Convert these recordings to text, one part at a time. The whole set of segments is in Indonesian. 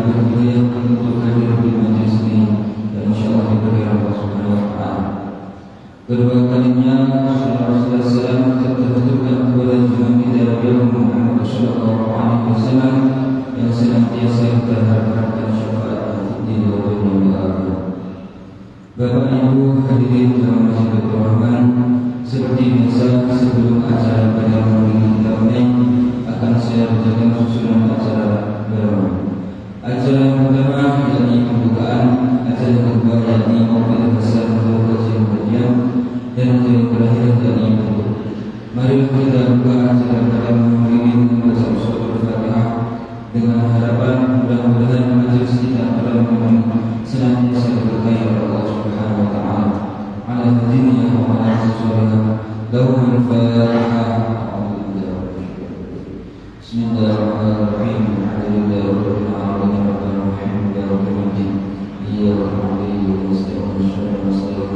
berhidayah untuk hadir di majelis ini dan insyaallah diberi Allah Subhanahu wa taala. Kedua kalinya Rasulullah SAW tertuturkan kepada junjungan kita beliau Muhammad sallallahu alaihi wasallam yang senantiasa berharapkan syafaat di dunia akhirat. Bapak Ibu hadirin dalam masjid Rahman, seperti biasa sebelum acara pada malam kita mulai akan saya bacakan susunan acara berikut. Acara yang pertama yakni pembukaan, acara yang kedua yakni mau'izah besar untuk kajian kajian, dan acara yang terakhir yakni penutup. Mari kita buka acara pada malam ini dengan baca surah Al-Fatihah dengan harapan mudah-mudahan majelis kita pada malam ini senantiasa berkahi oleh Allah Subhanahu wa taala. Ala hadiniya wa ala rasulillah. Lahumul Fatihah. Bismillahirrahmanirrahim. Alhamdulillahi rabbil alamin. Arrahmanir rahim. Iyyaka na'budu wa nasta'inu ihdinas siratal mustaqim.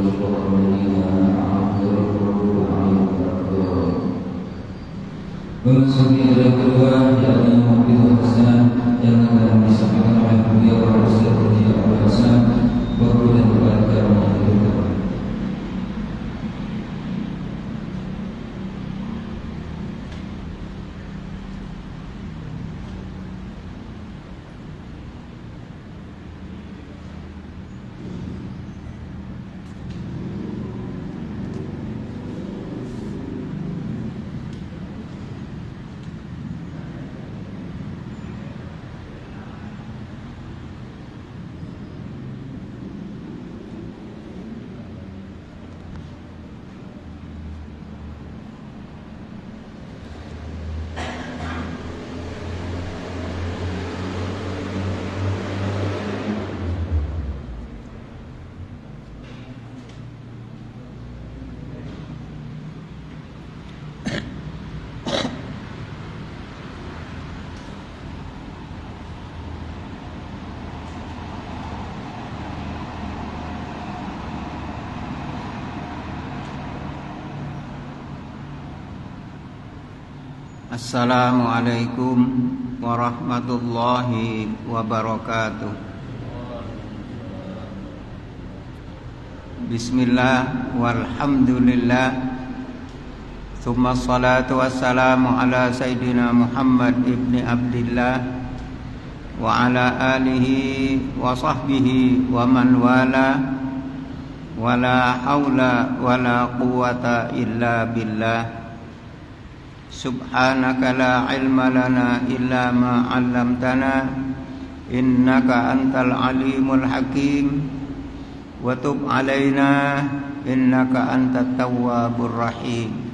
Memasuki acara kedua yakni mau'izah besar yang akan disampaikan oleh beliau Ustaz Haji Abdul Hasan Bapak dan Bapak Karamatul. Assalamualaikum warahmatullahi wabarakatuh. Bismillah walhamdulillah. Tsumma salatu wassalamu ala sayyidina Muhammad ibni Abdillah wa ala alihi wa sahbihi wa man wala wa la hawla wa la quwwata illa billah. Subhanaka la ilma lana illa ma 'allamtana innaka antal alimul hakim wa tub 'alaina innaka antat tawwabur rahim.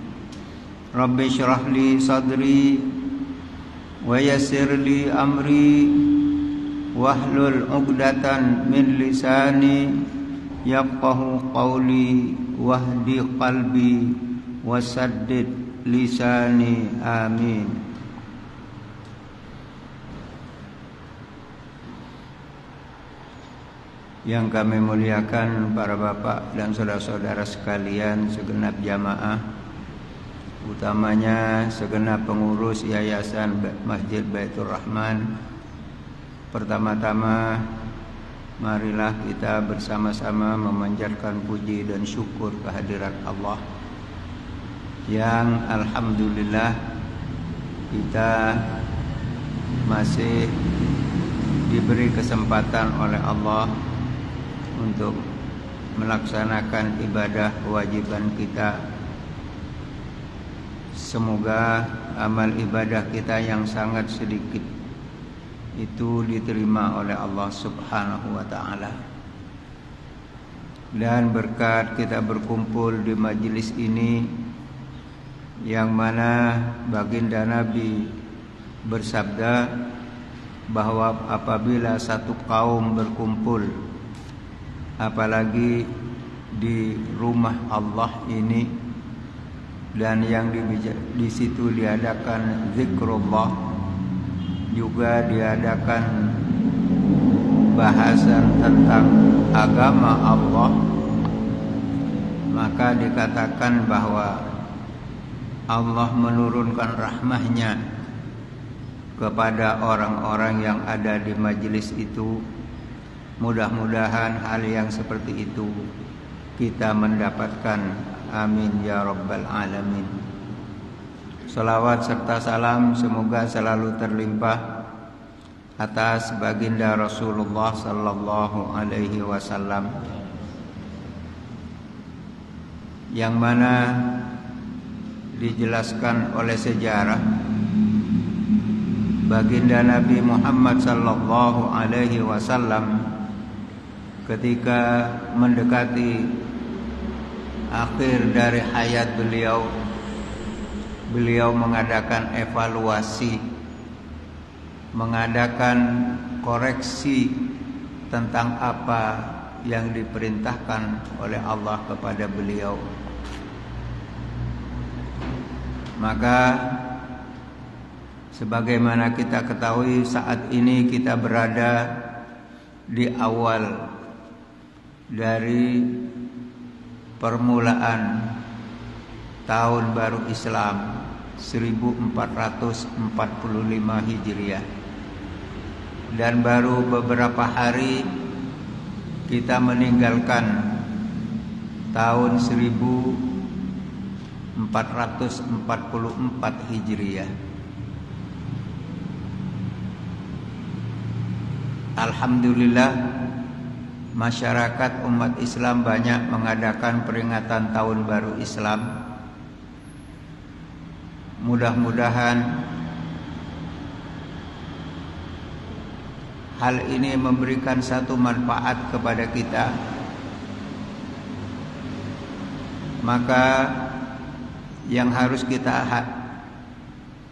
Rabbi shrah li sadri wa yassir li amri wahlul 'uqdatan min lisani yafqahu qawli wahdi qalbi wasaddid lisani, amin. Yang kami muliakan para bapak dan saudara-saudara sekalian, segenap jamaah, utamanya segenap pengurus Yayasan Masjid Baitur Rahman. Pertama-tama marilah kita bersama-sama memanjatkan puji dan syukur kehadirat Allah yang alhamdulillah kita masih diberi kesempatan oleh Allah untuk melaksanakan ibadah kewajiban kita. Semoga amal ibadah kita yang sangat sedikit itu diterima oleh Allah Subhanahu wa taala. Dan berkat kita berkumpul di majelis ini, yang mana baginda Nabi bersabda bahwa apabila satu kaum berkumpul, apalagi di rumah Allah ini, dan yang di situ diadakan zikrullah, juga diadakan bahasan tentang agama Allah, maka dikatakan bahwa Allah menurunkan rahmahnya kepada orang-orang yang ada di majelis itu. Mudah-mudahan hal yang seperti itu kita mendapatkan. Amin ya rabbal alamin. Salawat serta salam semoga selalu terlimpah atas baginda Rasulullah sallallahu alaihi wasallam, yang mana dijelaskan oleh sejarah baginda Nabi Muhammad sallallahu alaihi wasallam ketika mendekati akhir dari hayat beliau mengadakan evaluasi, mengadakan koreksi tentang apa yang diperintahkan oleh Allah kepada beliau. Maka sebagaimana kita ketahui, saat ini kita berada di awal dari permulaan tahun baru Islam 1445 Hijriah, dan baru beberapa hari kita meninggalkan tahun 1444 Hijriah. Alhamdulillah, masyarakat umat Islam banyak mengadakan peringatan tahun baru Islam. Mudah-mudahan hal ini memberikan satu manfaat kepada kita. Maka yang harus kita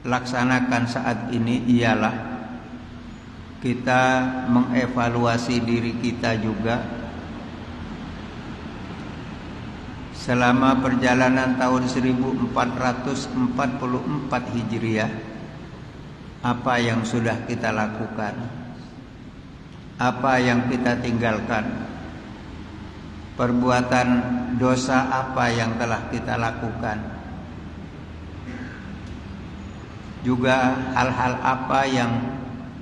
laksanakan saat ini ialah kita mengevaluasi diri kita juga selama perjalanan tahun 1444 Hijriah. Apa yang sudah kita lakukan, apa yang kita tinggalkan, perbuatan dosa apa yang telah kita lakukan, juga hal-hal apa yang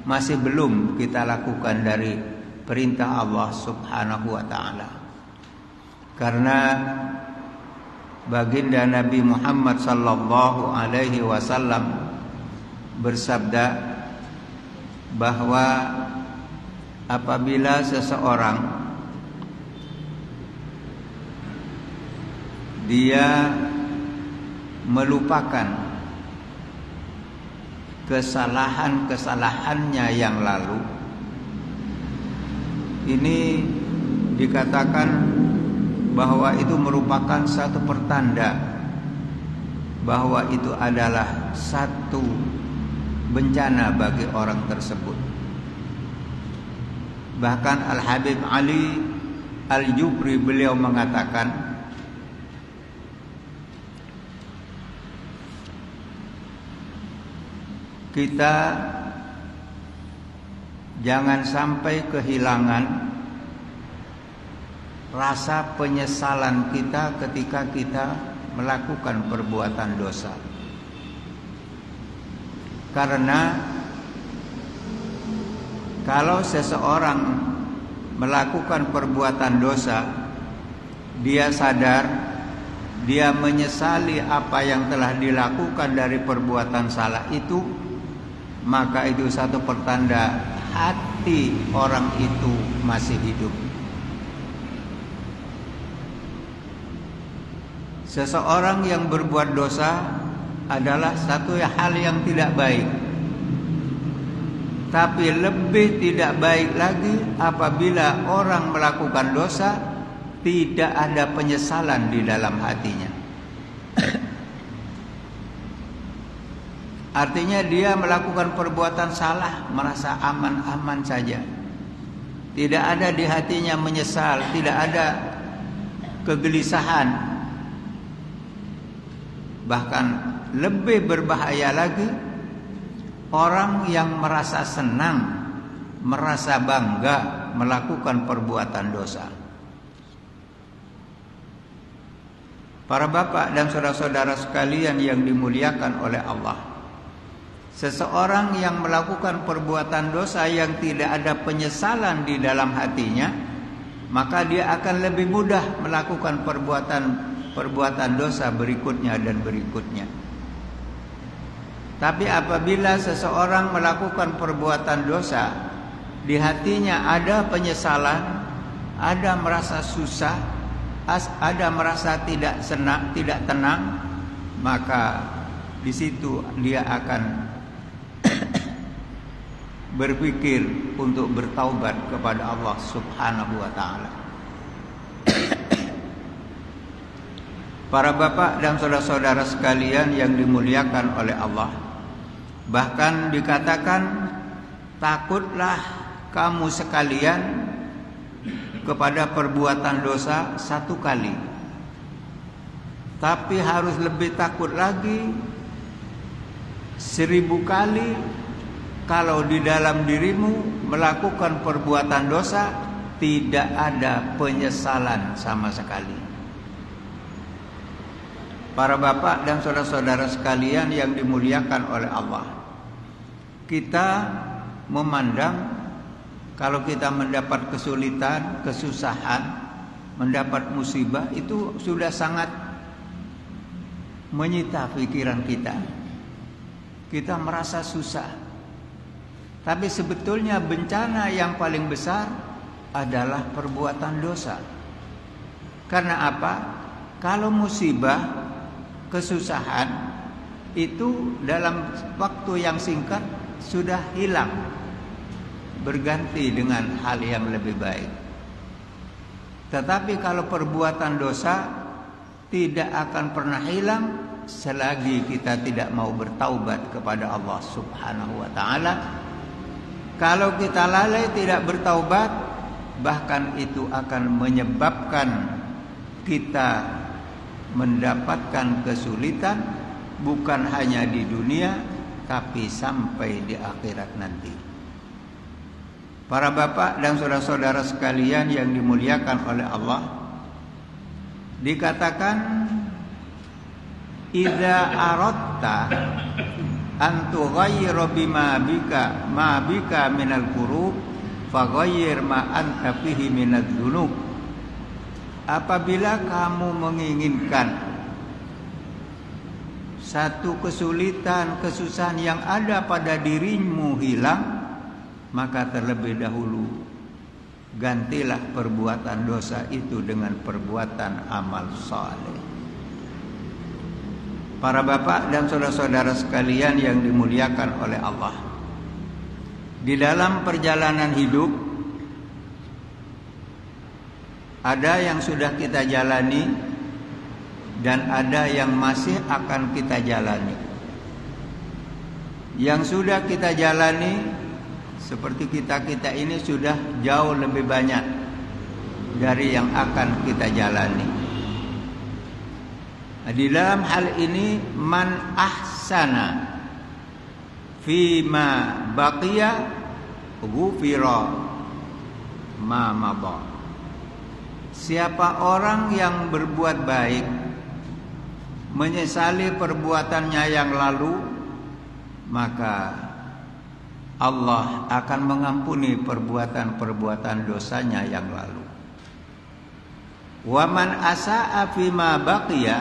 masih belum kita lakukan dari perintah Allah Subhanahu wa ta'ala. Karena baginda Nabi Muhammad sallallahu alaihi wasallam bersabda bahwa apabila seseorang dia melupakan kesalahan-kesalahannya yang lalu, ini dikatakan bahwa itu merupakan satu pertanda bahwa itu adalah satu bencana bagi orang tersebut. Bahkan Al-Habib Ali Al-Jubri beliau mengatakan, kita jangan sampai kehilangan rasa penyesalan kita ketika kita melakukan perbuatan dosa. Karena kalau seseorang melakukan perbuatan dosa, dia sadar, dia menyesali apa yang telah dilakukan dari perbuatan salah itu, maka itu satu pertanda hati orang itu masih hidup. Seseorang yang berbuat dosa adalah satu hal yang tidak baik. Tapi lebih tidak baik lagi apabila orang melakukan dosa tidak ada penyesalan di dalam hatinya. Artinya dia melakukan perbuatan salah merasa aman-aman saja. Tidak ada di hatinya menyesal, tidak ada kegelisahan. Bahkan lebih berbahaya lagi, orang yang merasa senang, merasa bangga melakukan perbuatan dosa. Para bapak dan saudara-saudara sekalian yang dimuliakan oleh Allah, Seseorang yang melakukan perbuatan dosa yang tidak ada penyesalan di dalam hatinya, maka dia akan lebih mudah melakukan perbuatan dosa berikutnya dan berikutnya. Tapi apabila seseorang melakukan perbuatan dosa, di hatinya ada penyesalan, ada merasa susah, ada merasa tidak senang, tidak tenang, maka di situ dia akan berpikir untuk bertaubat kepada Allah Subhanahu wa taala. Para bapak dan saudara-saudara sekalian yang dimuliakan oleh Allah, bahkan dikatakan, takutlah kamu sekalian kepada perbuatan dosa 1 kali, tapi harus lebih takut lagi 1000 kali kalau di dalam dirimu melakukan perbuatan dosa tidak ada penyesalan sama sekali. Para bapak dan saudara-saudara sekalian yang dimuliakan oleh Allah, kita memandang kalau kita mendapat kesulitan, kesusahan, mendapat musibah, itu sudah sangat menyita pikiran kita. Kita merasa susah. Tapi sebetulnya bencana yang paling besar adalah perbuatan dosa. Karena apa? Kalau musibah, kesusahan itu dalam waktu yang singkat sudah hilang, berganti dengan hal yang lebih baik. Tetapi kalau perbuatan dosa tidak akan pernah hilang selagi kita tidak mau bertaubat kepada Allah Subhanahu wa taala. Kalau kita lalai tidak bertaubat, bahkan itu akan menyebabkan kita mendapatkan kesulitan bukan hanya di dunia, tapi sampai di akhirat nanti. Para bapak dan saudara-saudara sekalian yang dimuliakan oleh Allah, dikatakan, idza aratta an tughayyira bima bika ma bika minal qurub faghayyir ma anta fihi minadz dzunub. Apabila kamu menginginkan satu kesulitan, kesusahan yang ada pada dirimu hilang, maka terlebih dahulu gantilah perbuatan dosa itu dengan perbuatan amal saleh. Para bapak dan saudara-saudara sekalian yang dimuliakan oleh Allah, di dalam perjalanan hidup ada yang sudah kita jalani dan ada yang masih akan kita jalani. Yang sudah kita jalani seperti kita ini sudah jauh lebih banyak dari yang akan kita jalani. Di dalam hal ini, man ahsana fima baqiya ghufira ma madha. Siapa orang yang berbuat baik, menyesali perbuatannya yang lalu, maka Allah akan mengampuni perbuatan-perbuatan dosanya yang lalu. Wa man asaa fima baqiya,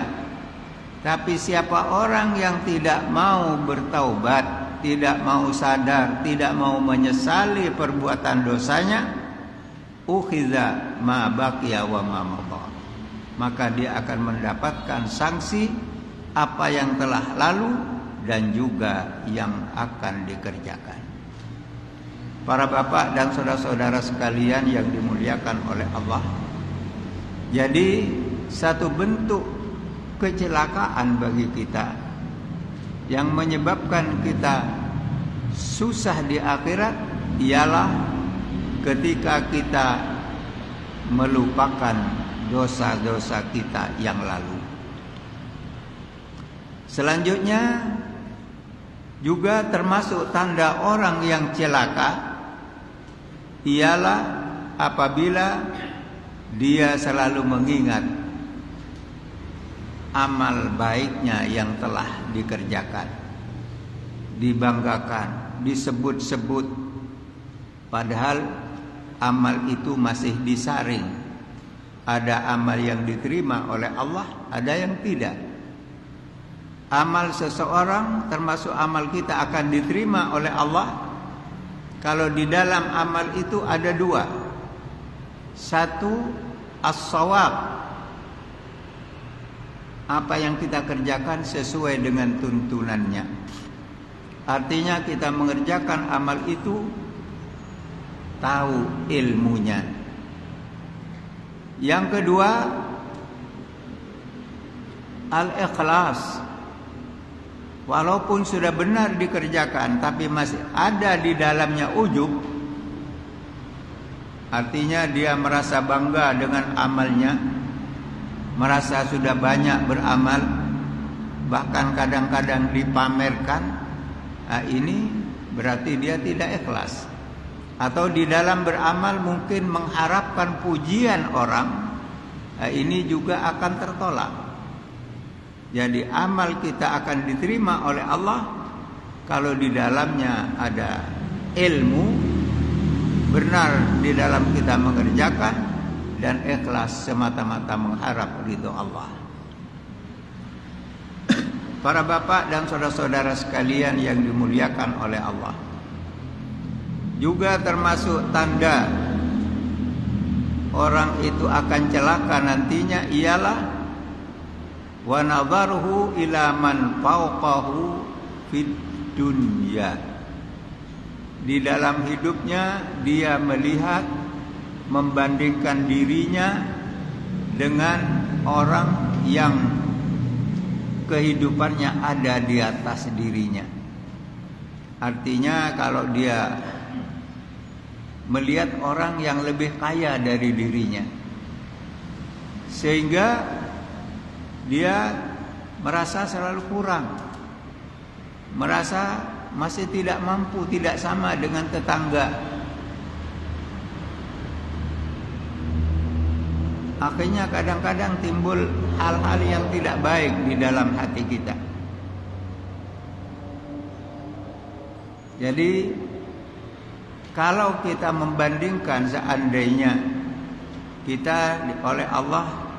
tapi siapa orang yang tidak mau bertaubat, tidak mau sadar, tidak mau menyesali perbuatan dosanya, ukhiza ma baqiya wa ma madha, maka dia akan mendapatkan sanksi apa yang telah lalu dan juga yang akan dikerjakan. Para bapak dan saudara-saudara sekalian yang dimuliakan oleh Allah, jadi satu bentuk kecelakaan bagi kita yang menyebabkan kita susah di akhirat ialah ketika kita melupakan dosa-dosa kita yang lalu. Selanjutnya juga termasuk tanda orang yang celaka ialah apabila dia selalu mengingat amal baiknya yang telah dikerjakan dibanggakan, disebut-sebut, padahal amal itu masih disaring. Ada amal yang diterima oleh Allah, ada yang tidak. Amal seseorang termasuk amal kita akan diterima oleh Allah kalau di dalam amal itu ada dua. Satu, as-shawab, apa yang kita kerjakan sesuai dengan tuntunannya. Artinya kita mengerjakan amal itu tahu ilmunya. Yang kedua, al-ikhlas. Walaupun sudah benar dikerjakan tapi masih ada di dalamnya ujub, artinya dia merasa bangga dengan amalnya, merasa sudah banyak beramal, bahkan kadang-kadang dipamerkan. Nah, ini berarti dia tidak ikhlas. Atau di dalam beramal mungkin mengharapkan pujian orang, nah, ini juga akan tertolak. Jadi amal kita akan diterima oleh Allah kalau di dalamnya ada ilmu, benar di dalam kita mengerjakan, dan ikhlas semata-mata mengharap ridho Allah. Para bapak dan saudara-saudara sekalian yang dimuliakan oleh Allah, juga termasuk tanda orang itu akan celaka nantinya ialah wa nadharuhu ila man fawqahu fid dunya. Di dalam hidupnya dia melihat, membandingkan dirinya dengan orang yang kehidupannya ada di atas dirinya. Artinya kalau dia melihat orang yang lebih kaya dari dirinya, sehingga dia merasa selalu kurang, merasa masih tidak mampu, tidak sama dengan tetangga. Akhirnya kadang-kadang timbul hal-hal yang tidak baik di dalam hati kita. Jadi kalau kita membandingkan, seandainya kita oleh Allah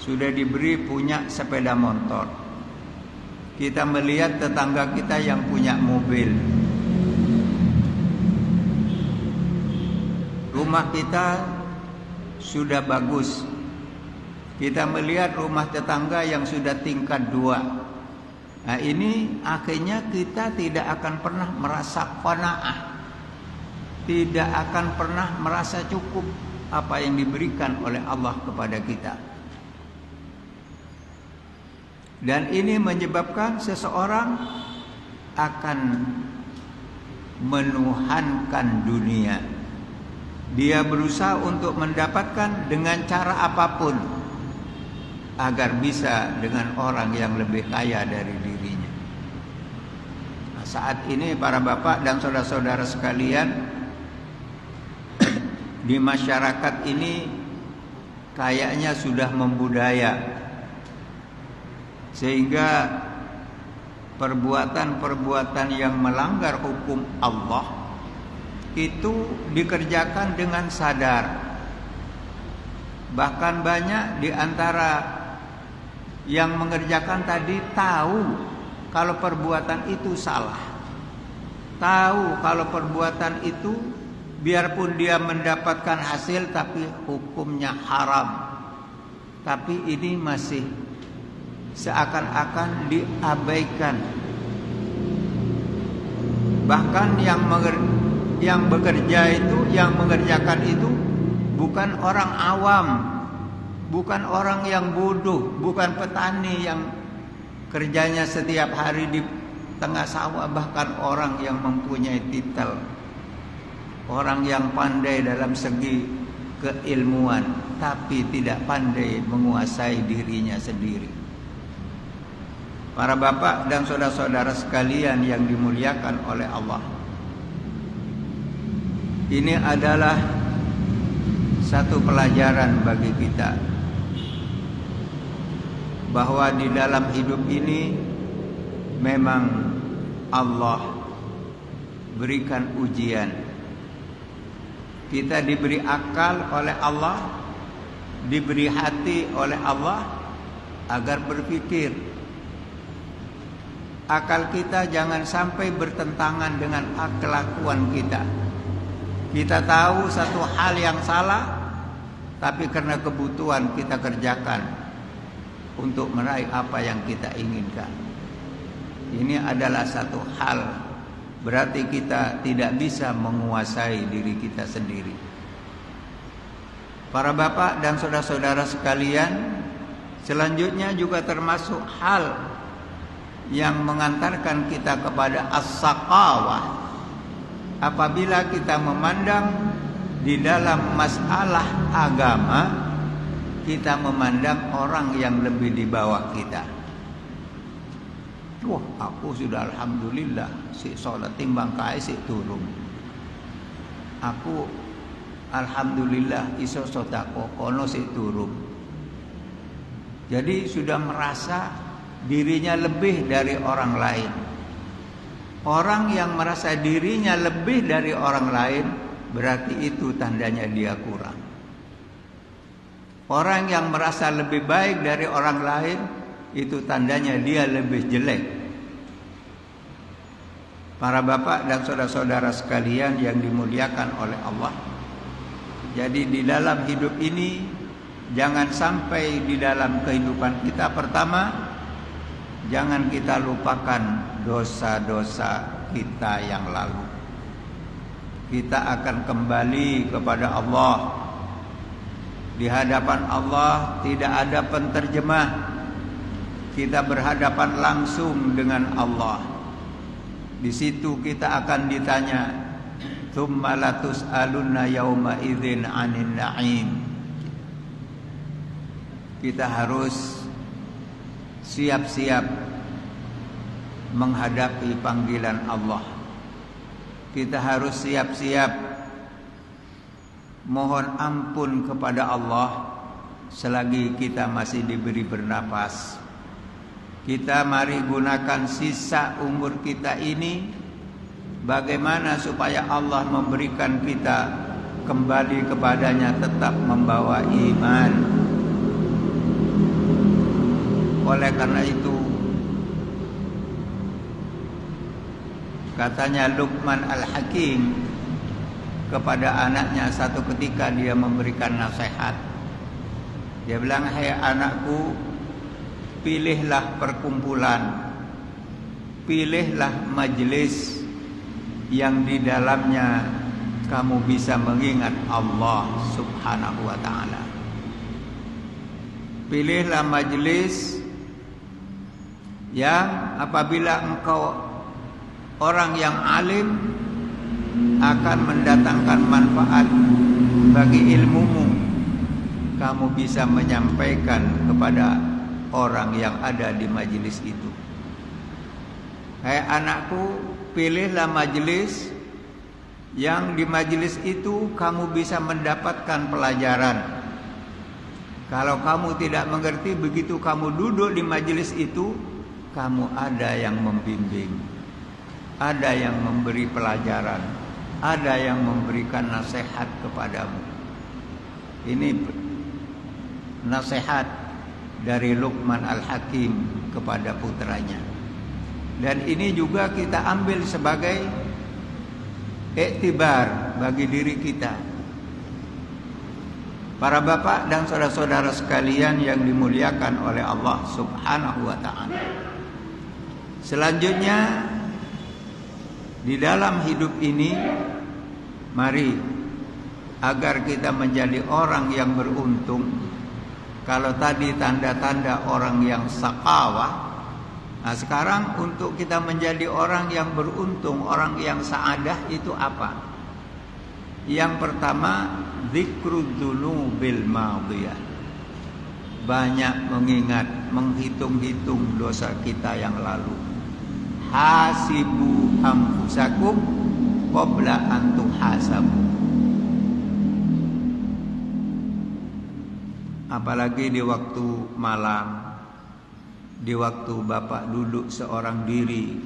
sudah diberi punya sepeda motor, kita melihat tetangga kita yang punya mobil, rumah kita sudah bagus, kita melihat rumah tetangga yang sudah tingkat 2. Nah, ini akhirnya kita tidak akan pernah merasa qanaah, tidak akan pernah merasa cukup apa yang diberikan oleh Allah kepada kita. Dan ini menyebabkan seseorang akan menuhankan dunia. Dia berusaha untuk mendapatkan dengan cara apapun agar bisa dengan orang yang lebih kaya dari dirinya. Nah, saat ini para bapak dan saudara-saudara sekalian, di masyarakat ini kayaknya sudah membudaya, sehingga perbuatan-perbuatan yang melanggar hukum Allah itu dikerjakan dengan sadar. Bahkan banyak di antara yang mengerjakan tadi tahu kalau perbuatan itu salah, tahu kalau perbuatan itu biarpun dia mendapatkan hasil tapi hukumnya haram, tapi ini masih seakan-akan diabaikan. Bahkan yang bekerja itu, yang mengerjakan itu bukan orang awam, bukan orang yang bodoh, bukan petani yang kerjanya setiap hari di tengah sawah, bahkan orang yang mempunyai titel, orang yang pandai dalam segi keilmuan tapi tidak pandai menguasai dirinya sendiri. Para bapak dan saudara-saudara sekalian yang dimuliakan oleh Allah, ini adalah satu pelajaran bagi kita bahwa di dalam hidup ini memang Allah berikan ujian. Kita diberi akal oleh Allah, diberi hati oleh Allah agar berpikir. Akal kita jangan sampai bertentangan dengan kelakuan kita. Kita tahu satu hal yang salah, tapi karena kebutuhan kita kerjakan untuk meraih apa yang kita inginkan. Ini adalah satu hal, berarti kita tidak bisa menguasai diri kita sendiri. Para bapak dan saudara-saudara sekalian, selanjutnya juga termasuk hal yang mengantarkan kita kepada as-saqawah. Apabila kita memandang di dalam masalah agama, kita memandang orang yang lebih di bawah kita. Wah, aku sudah alhamdulillah si sholat timbang kae si turun. Aku alhamdulillah iso sedekah kono si turun. Jadi sudah merasa dirinya lebih dari orang lain. Orang yang merasa dirinya lebih dari orang lain, berarti itu tandanya dia kurang. Orang yang merasa lebih baik dari orang lain, itu tandanya dia lebih jelek. Para bapak dan saudara-saudara sekalian yang dimuliakan oleh Allah, jadi di dalam hidup ini, jangan sampai di dalam kehidupan kita, pertama, jangan kita lupakan dosa-dosa kita yang lalu. Kita akan kembali kepada Allah. Di hadapan Allah tidak ada penterjemah. Kita berhadapan langsung dengan Allah. Di situ kita akan ditanya, "Tsumma latus'alunna yauma idzin 'anil na'im." Kita harus siap-siap menghadapi panggilan Allah. Kita harus siap-siap mohon ampun kepada Allah selagi kita masih diberi bernapas. Kita mari gunakan sisa umur kita ini bagaimana supaya Allah memberikan kita kembali kepadanya tetap membawa iman. Oleh karena itu, katanya Luqman Al-Hakim kepada anaknya satu ketika dia memberikan nasihat. Dia bilang, "Hai anakku, pilihlah perkumpulan, pilihlah majelis yang di dalamnya kamu bisa mengingat Allah Subhanahu wa ta'ala. Pilihlah majelis yang apabila engkau orang yang alim akan mendatangkan manfaat bagi ilmumu, kamu bisa menyampaikan kepada orang yang ada di majelis itu. Hai anakku, pilihlah majelis yang di majelis itu kamu bisa mendapatkan pelajaran. Kalau kamu tidak mengerti, begitu kamu duduk di majelis itu, kamu ada yang membimbing, ada yang memberi pelajaran, ada yang memberikan nasihat kepadamu." Ini nasihat dari Luqman Al-Hakim kepada putranya. Dan ini juga kita ambil sebagai iktibar bagi diri kita. Para bapak dan saudara-saudara sekalian yang dimuliakan oleh Allah Subhanahu wa ta'ala. Selanjutnya, di dalam hidup ini, mari agar kita menjadi orang yang beruntung. Kalau tadi tanda-tanda orang yang saqawah, nah sekarang untuk kita menjadi orang yang beruntung, orang yang saadah itu apa? Yang pertama, dzikruddzunubil madhiyah. Banyak mengingat, menghitung-hitung dosa kita yang lalu. Hasibu anfusakum qabla an tuhasabu. Apalagi di waktu malam, di waktu bapak duduk seorang diri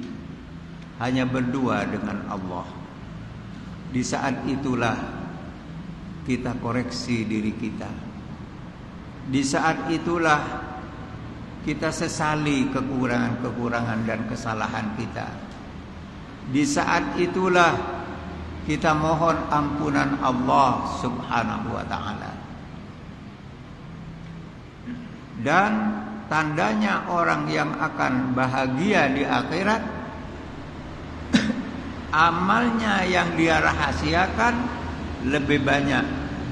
hanya berdua dengan Allah. Di saat itulah kita koreksi diri kita. Di saat itulah kita sesali kekurangan-kekurangan dan kesalahan kita. Di saat itulah kita mohon ampunan Allah Subhanahu wa ta'ala. Dan tandanya orang yang akan bahagia di akhirat, amalnya yang dia rahasiakan lebih banyak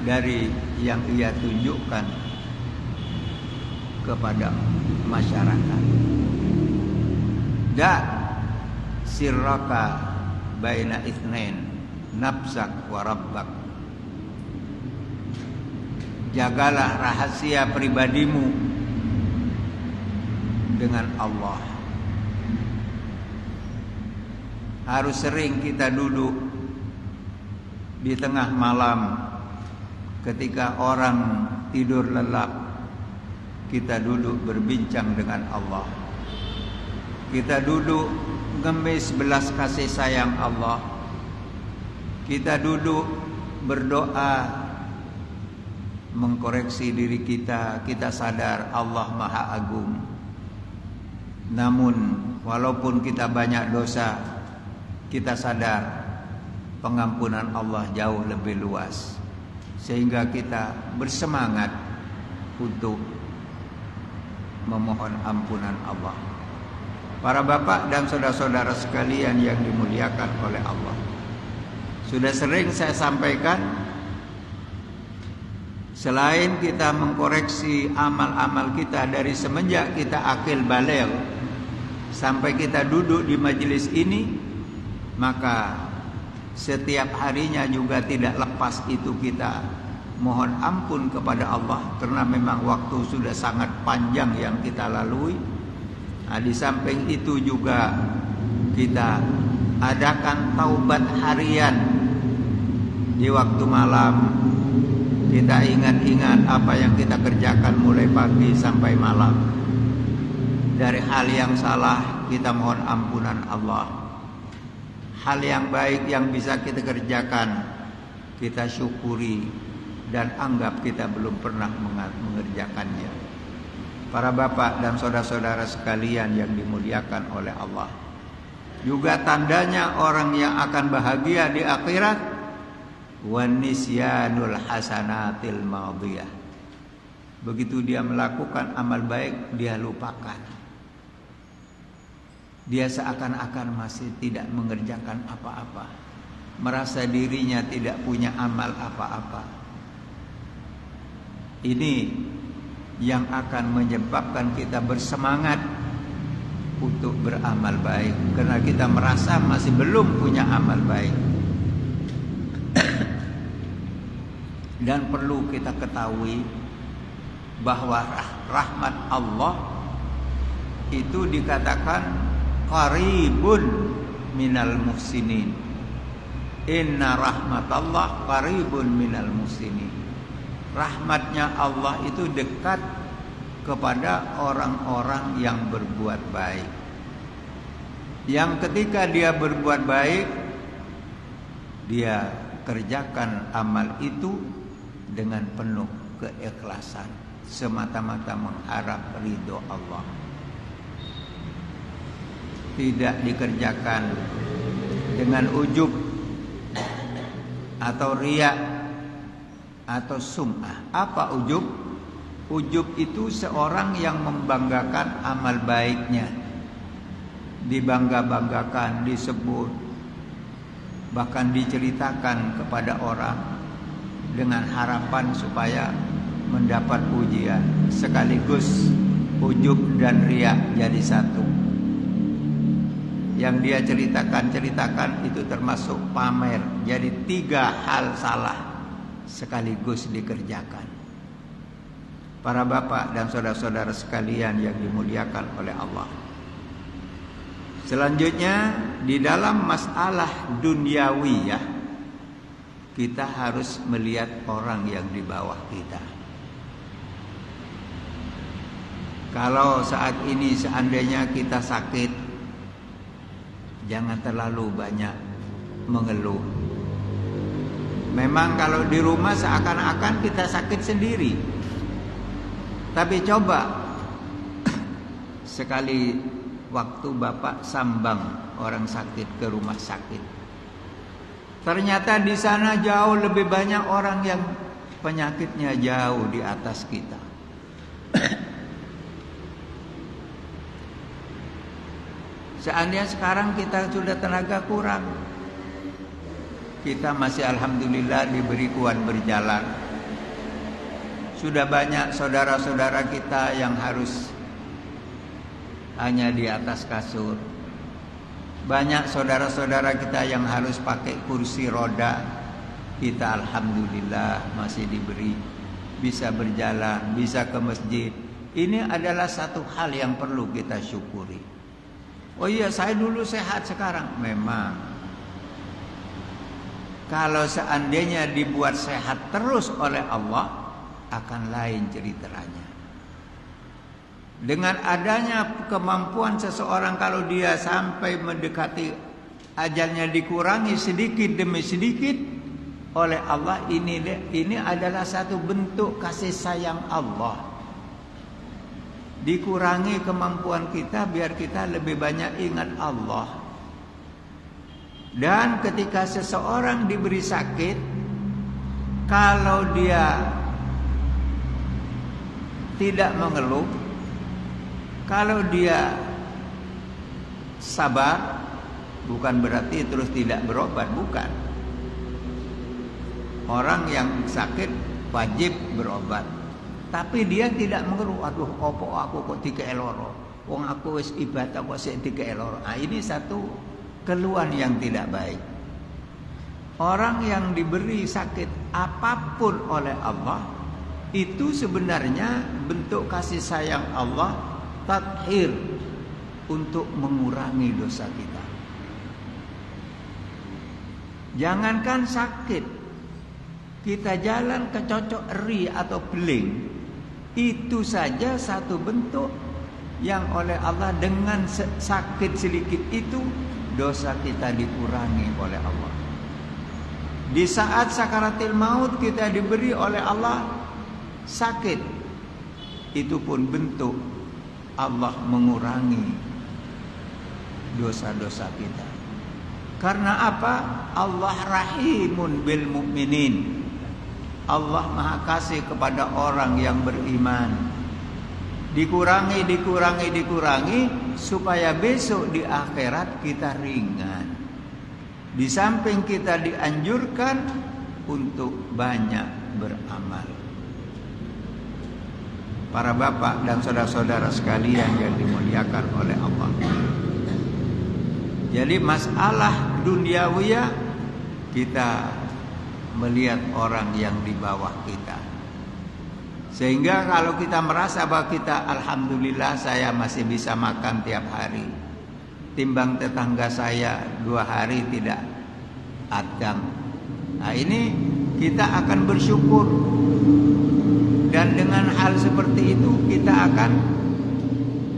dari yang ia tunjukkan kepada masyarakat. Da sirraka baina itsnain nafsak wa rabbak. Jagalah rahasia pribadimu dengan Allah. Harus sering kita duduk di tengah malam ketika orang tidur lelap. Kita duduk berbincang dengan Allah. Kita duduk ngemis belas kasih sayang Allah. Kita duduk berdoa, mengkoreksi diri kita. Kita sadar Allah Maha Agung. Namun walaupun kita banyak dosa, kita sadar pengampunan Allah jauh lebih luas. Sehingga kita bersemangat untuk memohon ampunan Allah. Para bapak dan saudara-saudara sekalian yang dimuliakan oleh Allah, sudah sering saya sampaikan, selain kita mengkoreksi amal-amal kita dari semenjak kita akil baligh sampai kita duduk di majelis ini, maka setiap harinya juga tidak lepas itu kita mohon ampun kepada Allah, karena memang waktu sudah sangat panjang yang kita lalui. Nah, di samping itu juga kita adakan taubat harian di waktu malam. Kita ingat-ingat apa yang kita kerjakan mulai pagi sampai malam. Dari hal yang salah kita mohon ampunan Allah. Hal yang baik yang bisa kita kerjakan kita syukuri dan anggap kita belum pernah mengerjakannya. Para bapak dan saudara-saudara sekalian yang dimuliakan oleh Allah, juga tandanya orang yang akan bahagia di akhirat, wan nisyanul hasanatil madhiyah. Begitu dia melakukan amal baik, dia lupakan. Dia seakan-akan masih tidak mengerjakan apa-apa, merasa dirinya tidak punya amal apa-apa. Ini yang akan menyebabkan kita bersemangat untuk beramal baik, karena kita merasa masih belum punya amal baik. Dan perlu kita ketahui bahwa rahmat Allah itu dikatakan qaribun minal muhsinin. Inna rahmatallah qaribun minal muhsinin. Rahmatnya Allah itu dekat kepada orang-orang yang berbuat baik. Yang ketika dia berbuat baik, dia kerjakan amal itu dengan penuh keikhlasan, semata-mata mengharap ridho Allah. Tidak dikerjakan dengan ujub atau riya atau sum'ah. Apa ujub? Ujub itu seorang yang membanggakan amal baiknya, dibangga-banggakan, disebut, bahkan diceritakan kepada orang dengan harapan supaya mendapat pujian. Sekaligus ujub dan riya jadi satu. Yang dia ceritakan itu termasuk pamer. Jadi 3 hal salah sekaligus dikerjakan. Para bapak dan saudara-saudara sekalian yang dimuliakan oleh Allah, selanjutnya di dalam masalah duniawiyah, kita harus melihat orang yang di bawah kita. Kalau saat ini seandainya kita sakit, jangan terlalu banyak mengeluh. Memang kalau di rumah seakan-akan kita sakit sendiri. Tapi coba sekali waktu Bapak sambang orang sakit ke rumah sakit, ternyata di sana jauh lebih banyak orang yang penyakitnya jauh di atas kita. Seandainya sekarang kita sudah tenaga kurang, kita masih alhamdulillah diberi kuat berjalan. Sudah banyak saudara-saudara kita yang harus hanya di atas kasur. Banyak saudara-saudara kita yang harus pakai kursi roda. Kita alhamdulillah masih diberi bisa berjalan, bisa ke masjid. Ini adalah satu hal yang perlu kita syukuri. Oh iya, saya dulu sehat sekarang. Memang kalau seandainya dibuat sehat terus oleh Allah, akan lain ceritanya. Dengan adanya kemampuan seseorang, kalau dia sampai mendekati ajalnya dikurangi sedikit demi sedikit oleh Allah, ini adalah satu bentuk kasih sayang Allah. Dikurangi kemampuan kita biar kita lebih banyak ingat Allah. Dan ketika seseorang diberi sakit, kalau dia tidak mengeluh, kalau dia sabar, bukan berarti terus tidak berobat, bukan. Orang yang sakit wajib berobat, tapi dia tidak mengeluh, aduh opo aku kok dikek loro, wong aku wis ibadah kok sik dikek loro. Nah, ini satu keluhan yang tidak baik. Orang yang diberi sakit apapun oleh Allah, itu sebenarnya bentuk kasih sayang Allah, tathir, untuk mengurangi dosa kita. Jangankan sakit, kita jalan kecocok eri atau beling, itu saja satu bentuk yang oleh Allah dengan sakit sedikit itu dosa kita dikurangi oleh Allah. Di saat sakaratil maut kita diberi oleh Allah sakit, itu pun bentuk Allah mengurangi dosa-dosa kita. Karena apa? Allah rahimun bil mukminin. Allah maha kasih kepada orang yang beriman. Dikurangi supaya besok di akhirat kita ringan. Di samping kita dianjurkan untuk banyak beramal. Para bapak dan saudara-saudara sekalian yang dimuliakan oleh Allah. Jadi masalah duniawiyah, kita melihat orang yang di bawah kita. Sehingga kalau kita merasa bahwa kita alhamdulillah saya masih bisa makan tiap hari, timbang tetangga saya 2 hari tidak adang. Nah, ini kita akan bersyukur. Dan dengan hal seperti itu kita akan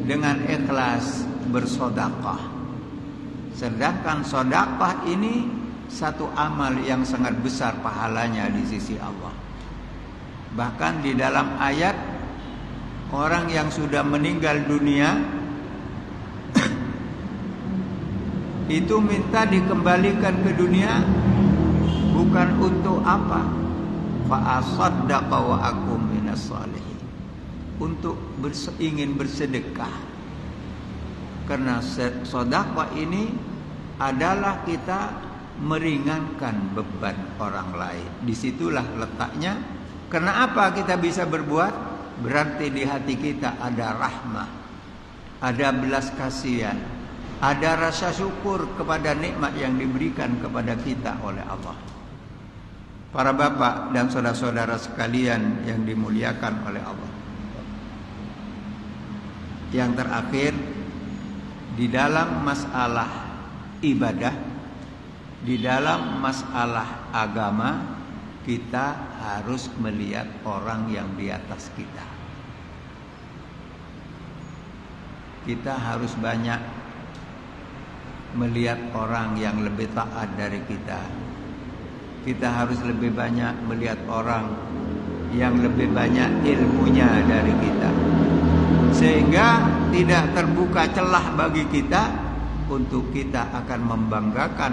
dengan ikhlas bersedekah. Sedangkan sedekah ini satu amal yang sangat besar pahalanya di sisi Allah. Bahkan di dalam ayat, orang yang sudah meninggal dunia itu minta dikembalikan ke dunia bukan untuk apa? Fa asaddaqa wa akum minas shalihin. Untuk ingin bersedekah. Karena sedekah ini adalah kita meringankan beban orang lain. Disitulah letaknya. Karena apa kita bisa berbuat? Berarti di hati kita ada rahmah, ada belas kasihan, ada rasa syukur kepada nikmat yang diberikan kepada kita oleh Allah. Para bapak dan saudara-saudara sekalian yang dimuliakan oleh Allah. Yang terakhir, di dalam masalah ibadah, di dalam masalah agama, kita harus melihat orang yang di atas kita. Kita harus banyak melihat orang yang lebih taat dari kita. kita harus lebih banyak melihat orang yang lebih banyak ilmunya dari kita, sehingga tidak terbuka celah bagi kita untuk kita akan membanggakan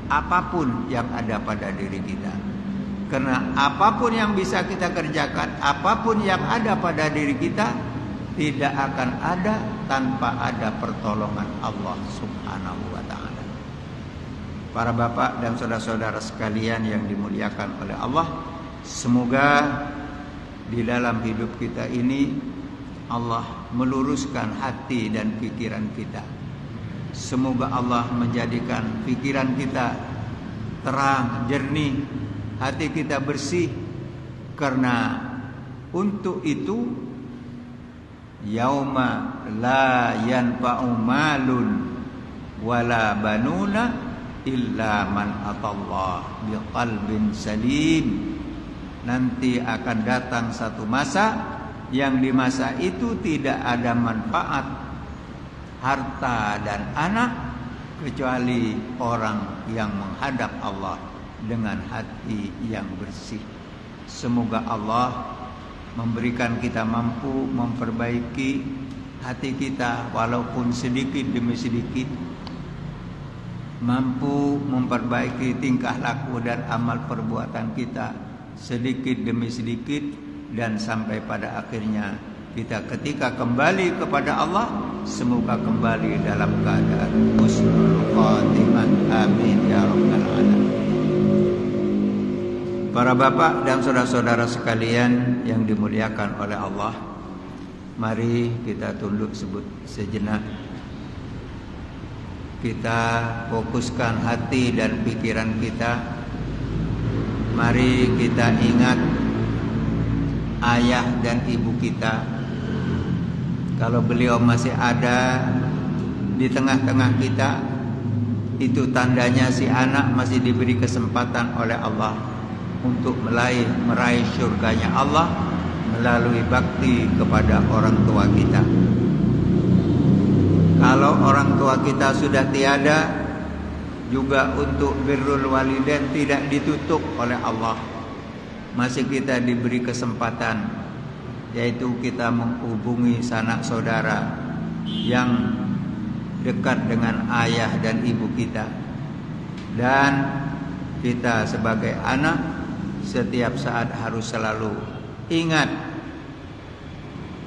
apapun yang ada pada diri kita. Karena apapun yang bisa kita kerjakan, apapun yang ada pada diri kita, tidak akan ada tanpa ada pertolongan Allah Subhanahu wa ta'ala. Para bapak dan saudara-saudara sekalian yang dimuliakan oleh Allah, semoga di dalam hidup kita ini Allah meluruskan hati dan pikiran kita. Semoga Allah menjadikan pikiran kita terang, jernih, hati kita bersih. Karena untuk itu yauma la yanfa'u malun wala banuna illa man atallah biqalbin salim. Nanti akan datang satu masa yang di masa itu tidak ada manfaat harta dan anak kecuali orang yang menghadap Allah dengan hati yang bersih. Semoga Allah memberikan kita mampu memperbaiki hati kita walaupun sedikit demi sedikit, mampu memperbaiki tingkah laku dan amal perbuatan kita sedikit demi sedikit, dan sampai pada akhirnya kita ketika kembali kepada Allah, semoga kembali dalam keadaan husnul khatimah. Amin ya rabbal alamin. Para bapak dan saudara-saudara sekalian yang dimuliakan oleh Allah, mari kita tunduk sejenak. Kita fokuskan hati dan pikiran kita. Mari kita ingat ayah dan ibu kita. Kalau beliau masih ada di tengah-tengah kita, itu tandanya si anak masih diberi kesempatan oleh Allah untuk meraih surganya Allah melalui bakti kepada orang tua kita. Kalau orang tua kita sudah tiada, juga untuk birrul walidain tidak ditutup oleh Allah. Masih kita diberi kesempatan, yaitu kita menghubungi sanak saudara yang dekat dengan ayah dan ibu kita. Dan kita sebagai anak setiap saat harus selalu ingat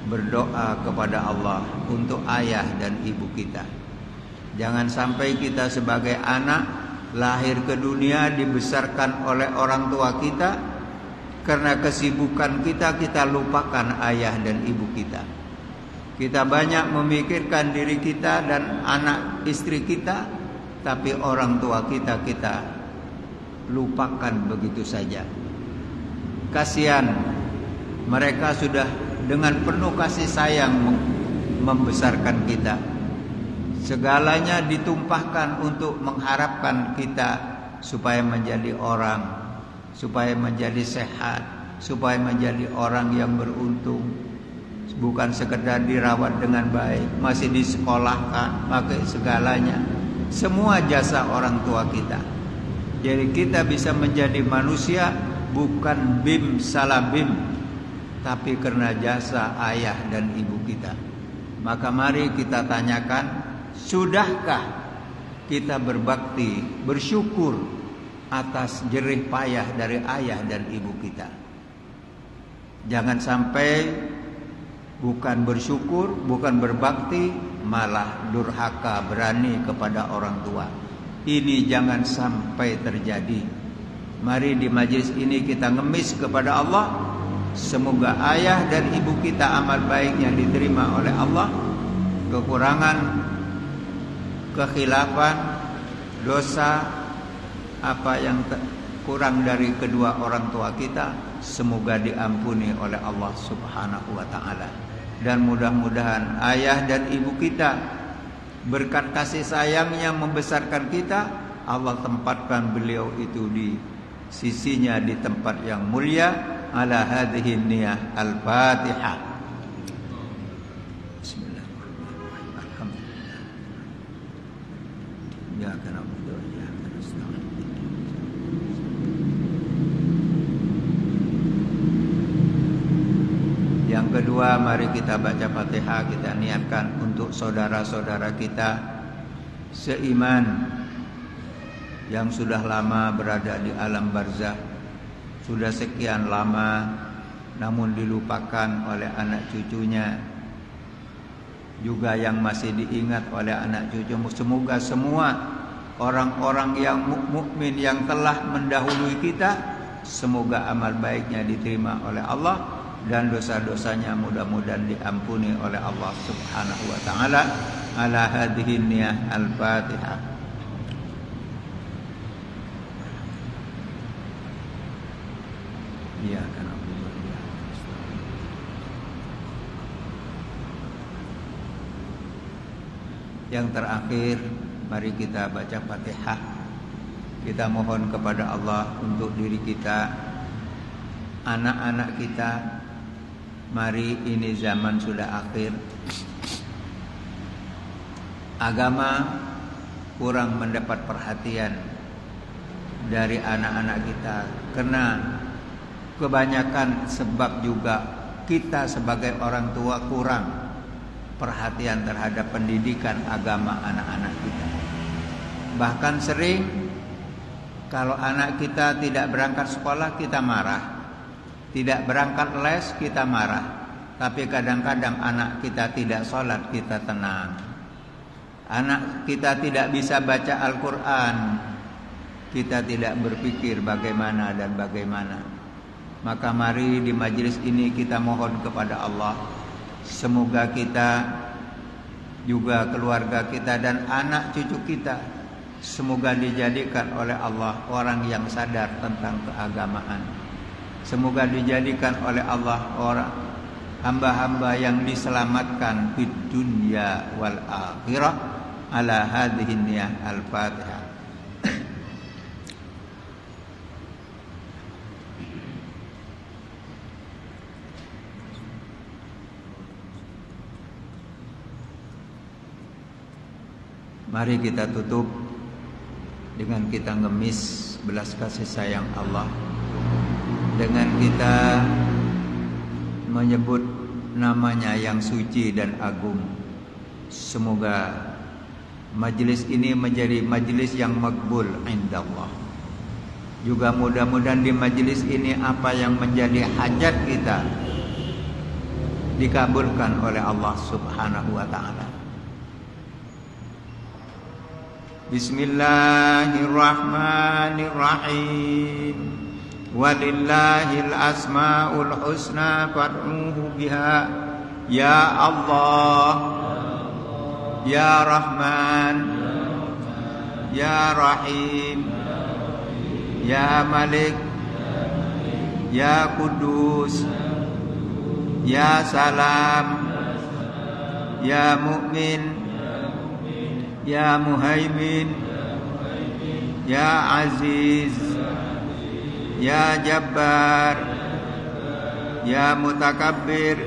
berdoa kepada Allah untuk ayah dan ibu kita. Jangan sampai kita sebagai anak lahir ke dunia dibesarkan oleh orang tua kita, karena kesibukan kita lupakan ayah dan ibu kita. Kita banyak memikirkan diri kita dan anak istri kita, tapi orang tua kita lupakan begitu saja. Kasihan, mereka sudah dengan penuh kasih sayang membesarkan kita. Segalanya ditumpahkan untuk mengharapkan kita supaya menjadi orang, supaya menjadi sehat, supaya menjadi orang yang beruntung. Bukan sekedar dirawat dengan baik, masih disekolahkan, pakai segalanya. Semua jasa orang tua kita. Jadi kita bisa menjadi manusia bukan bim salah bim, tapi karena jasa ayah dan ibu kita. Maka mari kita tanyakan, sudahkah kita berbakti, bersyukur atas jerih payah dari ayah dan ibu kita? Jangan sampai bukan bersyukur, bukan berbakti, malah durhaka, berani kepada orang tua. Ini jangan sampai terjadi. Mari di majlis ini kita ngemis kepada Allah. Semoga ayah dan ibu kita amal baiknya diterima oleh Allah. Kekurangan, kekhilafan, dosa, apa yang kurang dari kedua orang tua kita, semoga diampuni oleh Allah Subhanahu wa ta'ala. Dan mudah-mudahan ayah dan ibu kita berkat kasih sayangnya membesarkan kita, Allah tempatkan beliau itu di sisinya di tempat yang mulia. Ala hadhihi niyah al-Fatihah. Bismillahirrahmanirrahim. Alhamdulillah. Ya kana Yang kedua, mari kita baca Fatihah, kita niatkan untuk saudara-saudara kita seiman yang sudah lama berada di alam barzah, sudah sekian lama namun dilupakan oleh anak cucunya, juga yang masih diingat oleh anak cucu. Semoga semua orang-orang yang mukmin yang telah mendahului kita, semoga amal baiknya diterima oleh Allah dan dosa-dosanya mudah-mudahan diampuni oleh Allah Subhanahu wa taala. Ala hadhihi niyah al-Fatihah. Ya kan. Yang terakhir, mari kita baca Fatihah. Kita mohon kepada Allah untuk diri kita, anak-anak kita. Mari, ini zaman sudah akhir. Agama kurang mendapat perhatian dari anak-anak kita, karena kebanyakan sebab juga kita sebagai orang tua kurang perhatian terhadap pendidikan agama anak-anak kita. Bahkan sering kalau anak kita tidak berangkat sekolah, kita marah. Tidak berangkat les, kita marah. Tapi kadang-kadang anak kita tidak sholat, kita tenang. Anak kita tidak bisa baca Al-Quran, kita tidak berpikir bagaimana dan bagaimana. Maka mari di majelis ini kita mohon kepada Allah, semoga kita juga keluarga kita dan anak cucu kita, semoga dijadikan oleh Allah orang yang sadar tentang keagamaan. Semoga dijadikan oleh Allah orang hamba-hamba yang diselamatkan di dunia wal akhirah. Ala hadhihi niyah al-Fatihah. Mari kita tutup dengan kita ngemis belas kasih sayang Allah, dengan kita menyebut namanya yang suci dan agung. Semoga majelis ini menjadi majelis yang makbul indallah. Juga mudah-mudahan di majelis ini apa yang menjadi hajat kita dikabulkan oleh Allah Subhanahu wa taala. Bismillahirrahmanirrahim. Walillahil asmaul husna fad'uhu biha. Ya Allah, Ya Rahman, Ya Rahim, Ya Malik, Ya Kudus, Ya Salam, Ya Mu'min, Ya Muhaimin, Ya Aziz, Ya Jabbar, Ya Mutakabbir,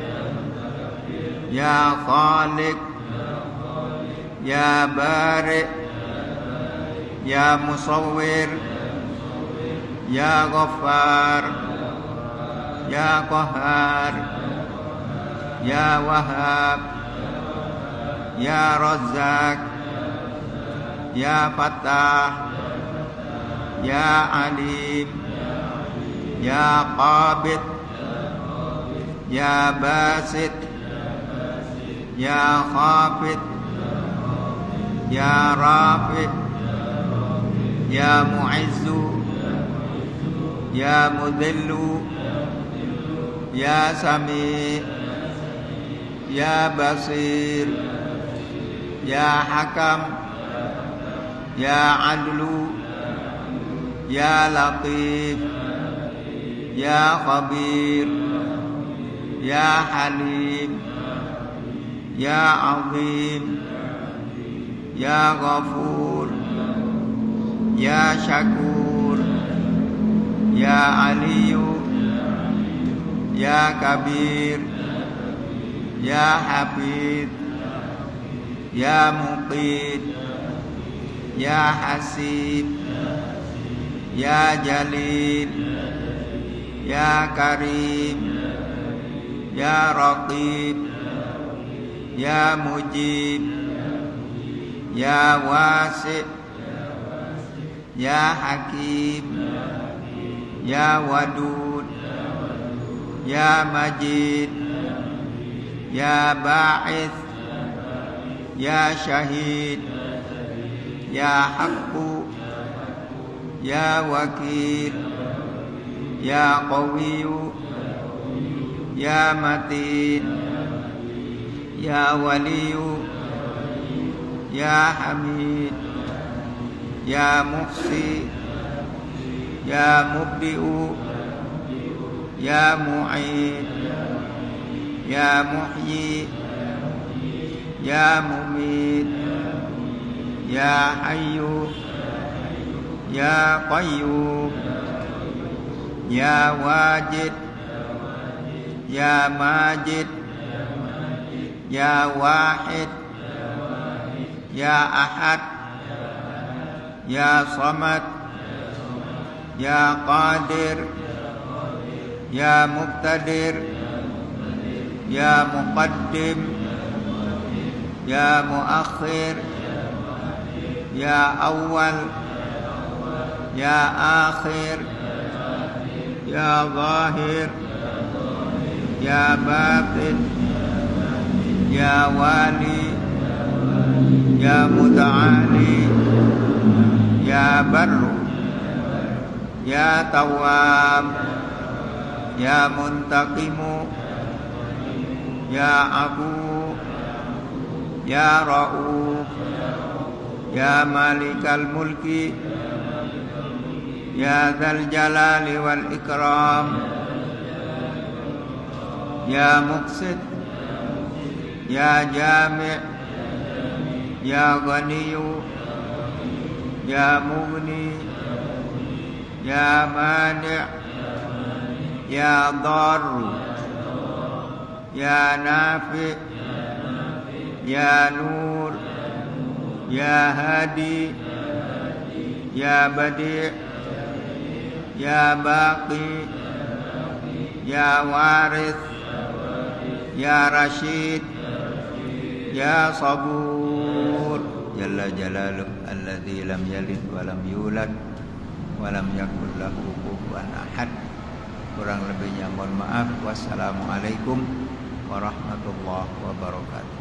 Ya Khaliq, Ya Bari', Ya Musawwir, Ya Ghaffar, Ya Qahhar, Ya Wahhab, Ya Razzaq, Ya Fattah, Ya Alim, Ya Qabid, Ya Basit, Ya Khafid, Ya Rafi', Ya Mu'izzu, Ya Mudhillu, Ya Sami', Ya Basir, Ya Hakam, Ya Adlu, Ya Latif, Ya Khabir, Ya Halim, Ya Azim, Ya Ghafur, Ya Syakur, Ya Aliyu, Ya Kabir, Ya Hafid, Ya Muqid, Ya Hasib, Ya Jalil, Ya Karim, Ya Raqib, Ya Mujib, Ya Wasi', Ya Hakim, Ya Wadud, Ya Majid, Ya Ba'ith, Ya Syahid, Ya Haqqu, Ya Wakil, Ya Qawiyu, Ya Matin, Ya Waliyu, Ya Hamid, Ya Muhsi, Ya Mubdi'u, Ya Mu'id, Ya Muhyi, Ya Mumit, Ya Hayyu, Ya Qayyum, Ya Wajid, Ya Majid, Ya Wahid, Ya Ahad, Ya Samad, Ya Qadir, Ya Muqtadir, Ya Muqaddim, Ya Muakhir, Ya Awal, Ya Akhir, Ya Zahir, Ya Batin, Ya Wali, Ya Muta'ali, Ya Barru, Ya Tawwab, Ya Muntaqimu, Ya Abu, Ya Ra'uf, Ya Malikal Mulki, Ya Dzal Jalali wal Ikram, Ya Muqsit, Ya Jami', Ya Ghaniyu, Ya Mughni, Ya Mani', Ya Darru, Ya Nafi', Ya Nur, Ya Hadi, Ya Badi', Ya Baqi, Ya Warith, Ya Rashid, Ya Sabur, Jalla Jalaluh, alladzi lam yalid wa lam yulad wa lam yakul lahu kufuwan ahad. Kurang lebihnya mohon maaf. Wassalamualaikum warahmatullahi wabarakatuh.